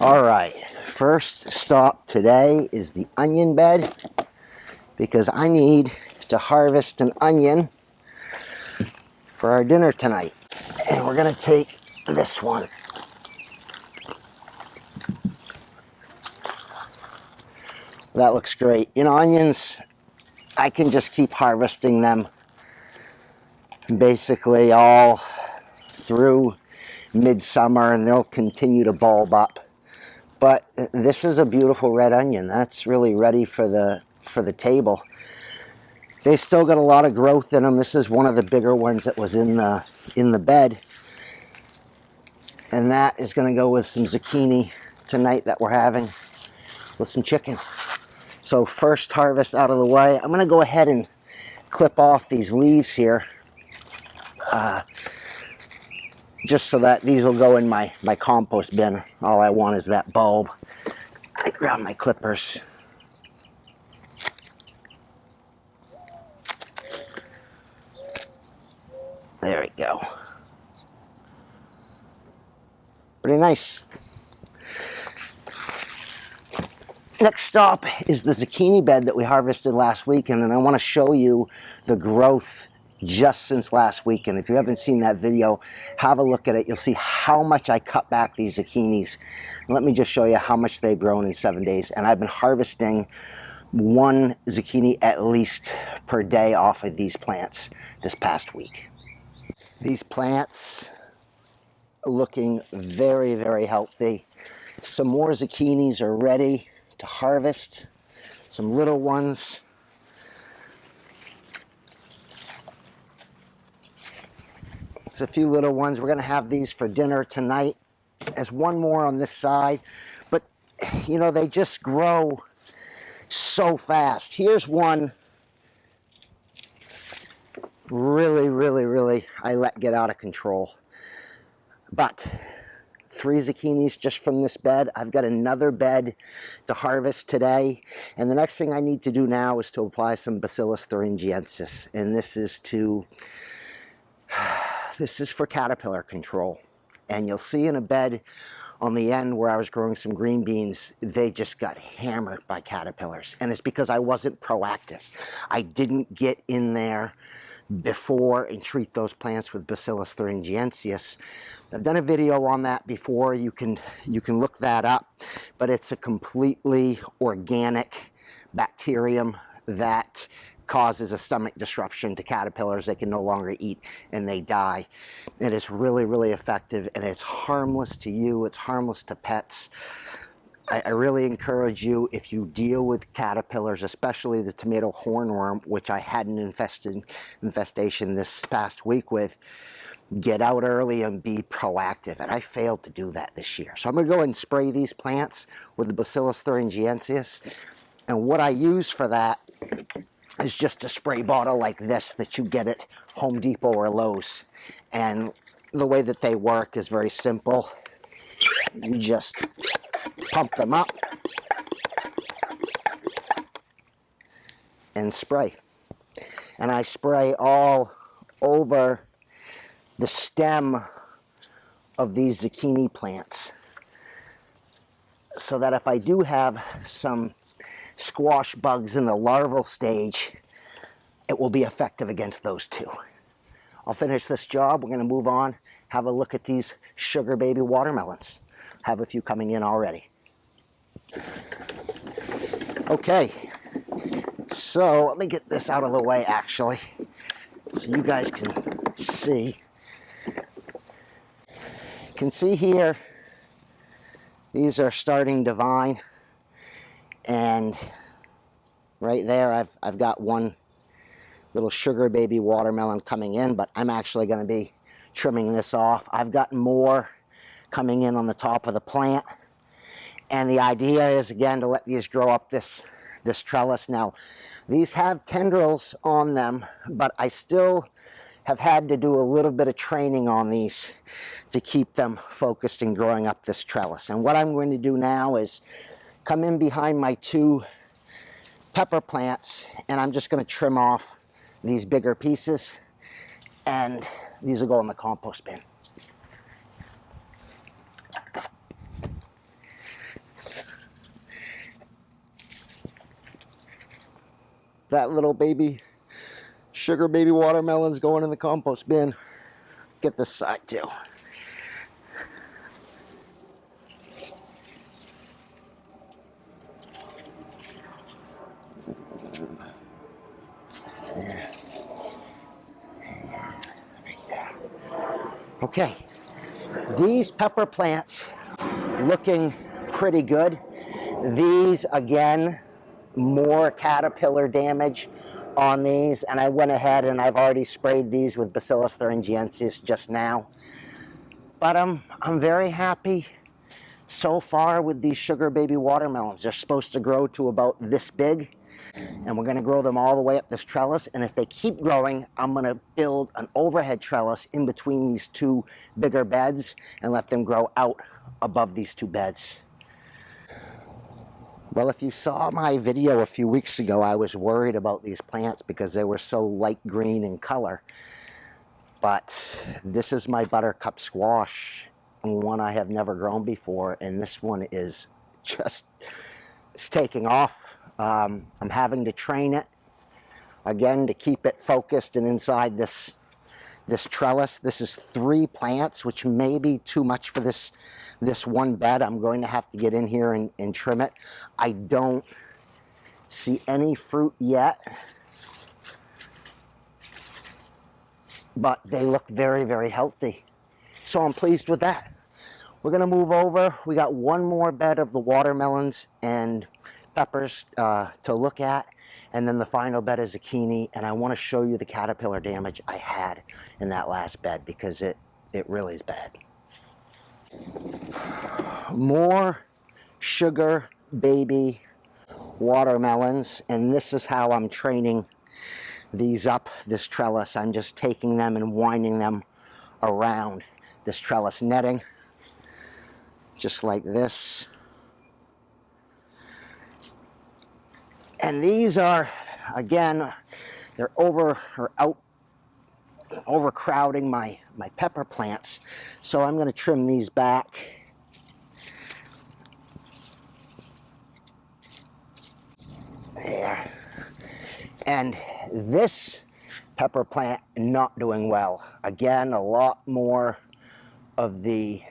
All right, first stop today is the onion bed because I need to harvest an onion for our dinner tonight. And we're gonna take this one. That looks great. You know, onions, I can just keep harvesting them basically all through midsummer and they'll continue to bulb up. But this is a beautiful red onion. That's really ready for the table. They still got a lot of growth in them. This is one of the bigger ones that was in the bed. And that is going to go with some zucchini tonight that we're having with some chicken. So first harvest out of the way. I'm going to go ahead and clip off these leaves here. Just so that these will go in my compost bin. All I want is that bulb. I grab my clippers. There we go. Pretty nice. Next stop is the zucchini bed that we harvested last weekend, and I want to show you the growth just since last weekend. If you haven't seen that video, have a look at it. You'll see how much I cut back these zucchinis. Let me just show you how much they've grown in 7 days. And I've been harvesting one zucchini at least per day off of these plants this past week. These plants are looking very, very healthy. Some more zucchinis are ready to harvest. Some little ones. There's a few little ones. We're going to have these for dinner tonight. There's one more on this side. But, you know, they just grow so fast. Here's one really I let get out of control. But 3 zucchinis just from this bed. I've got another bed to harvest today. And the next thing I need to do now is to apply some Bacillus thuringiensis. And this is for caterpillar control. And you'll see in a bed on the end where I was growing some green beans, they just got hammered by caterpillars. And it's because I wasn't proactive. I didn't get in there before and treat those plants with Bacillus thuringiensis. I've done a video on that before. You can look that up, but it's a completely organic bacterium that causes a stomach disruption to caterpillars. They can no longer eat and they die. It is really effective, and it's harmless to you. It's harmless to pets. I really encourage you, if you deal with caterpillars, especially the tomato hornworm, which I had an infestation this past week with, get out early and be proactive. And I failed to do that this year. So I'm going to go ahead and spray these plants with the Bacillus thuringiensis. And what I use for that is just a spray bottle like this that you get at Home Depot or Lowe's. And the way that they work is very simple. You just pump them up and spray. And I spray all over the stem of these zucchini plants, so that if I do have some squash bugs in the larval stage, it will be effective against those too. I'll finish this job. We're going to move on, have a look at these sugar baby watermelons. Have a few coming in already. Okay, so let me get this out of the way actually, so you guys can see. You can see here, these are starting to vine, and right there I've got one little sugar baby watermelon coming in, but I'm actually going to be trimming this off. I've got more coming in on the top of the plant, and the idea is again to let these grow up this trellis. Now these have tendrils on them, but I still have had to do a little bit of training on these to keep them focused and growing up this trellis. And what I'm going to do now is come in behind my 2 pepper plants, and I'm just going to trim off these bigger pieces, and these will go in the compost bin. that little baby sugar baby watermelon's going in the compost bin. Get this side too. Okay, these pepper plants looking pretty good. These, again, more caterpillar damage on these, and I went ahead and I've already sprayed these with Bacillus thuringiensis just now. But I'm very happy so far with these sugar baby watermelons. They're supposed to grow to about this big, and we're going to grow them all the way up this trellis, and if they keep growing, I'm going to build an overhead trellis in between these two bigger beds and let them grow out above these two beds. Well, if you saw my video a few weeks ago, I was worried about these plants because they were so light green in color. But this is my buttercup squash, one I have never grown before, and this one is just, it's taking off. I'm having to train it, again, to keep it focused and inside this trellis. This is 3 plants, which may be too much for this one bed. I'm going to have to get in here and trim it. I don't see any fruit yet, but they look very, very healthy. So I'm pleased with that. We're going to move over. We got one more bed of the watermelons and peppers to look at, and then the final bed is zucchini, and I want to show you the caterpillar damage I had in that last bed because it really is bad. More sugar baby watermelons, and this is how I'm training these up this trellis. I'm just taking them and winding them around this trellis netting just like this. And these are, again, they're overcrowding my pepper plants. So I'm going to trim these back. There. And this pepper plant not doing well. Again, a lot more of the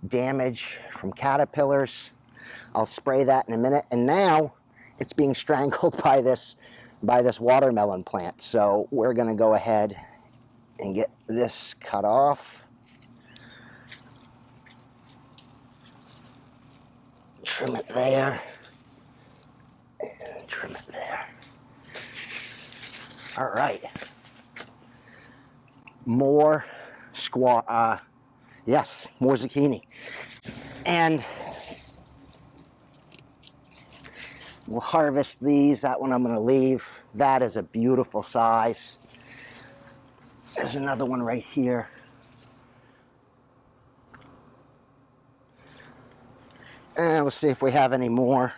damage from caterpillars. I'll spray that in a minute. And now it's being strangled by this watermelon plant. So we're going to go ahead and get this cut off. Trim it there. And trim it there. All right. More yes, more zucchini. And we'll harvest these. That one I'm going to leave. That is a beautiful size. There's another one right here. And we'll see if we have any more.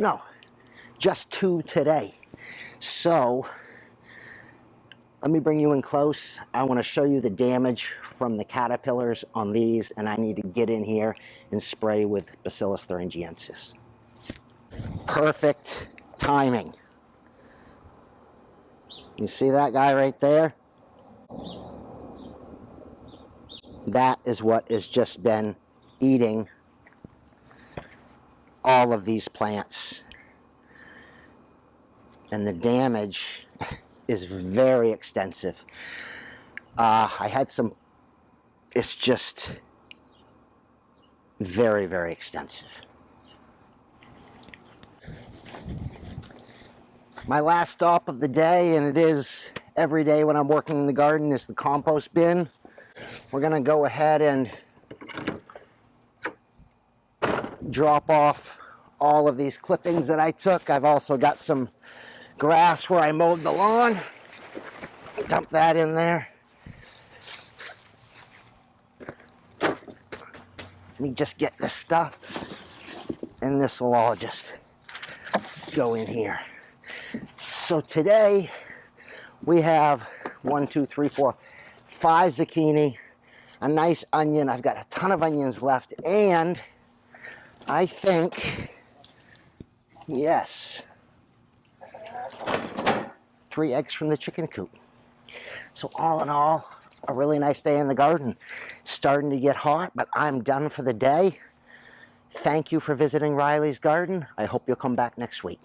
No, just 2 today. So let me bring you in close. I want to show you the damage from the caterpillars on these, and I need to get in here and spray with Bacillus thuringiensis. Perfect timing. You see that guy right there? That is what has just been eating all of these plants. And the damage is very extensive. I had some, it's just very, very extensive. My last stop of the day, and it is every day when I'm working in the garden, is the compost bin. We're going to go ahead and drop off all of these clippings that I took. I've also got some grass where I mowed the lawn. Dump that in there. Let me just get this stuff, and this will all just go in here. So today we have 1, 2, 3, 4, 5 zucchini, a nice onion. I've got a ton of onions left, and I think, yes, 3 eggs from the chicken coop. So all in all, a really nice day in the garden. It's starting to get hot, but I'm done for the day. Thank you for visiting Riley's garden. I hope you'll come back next week.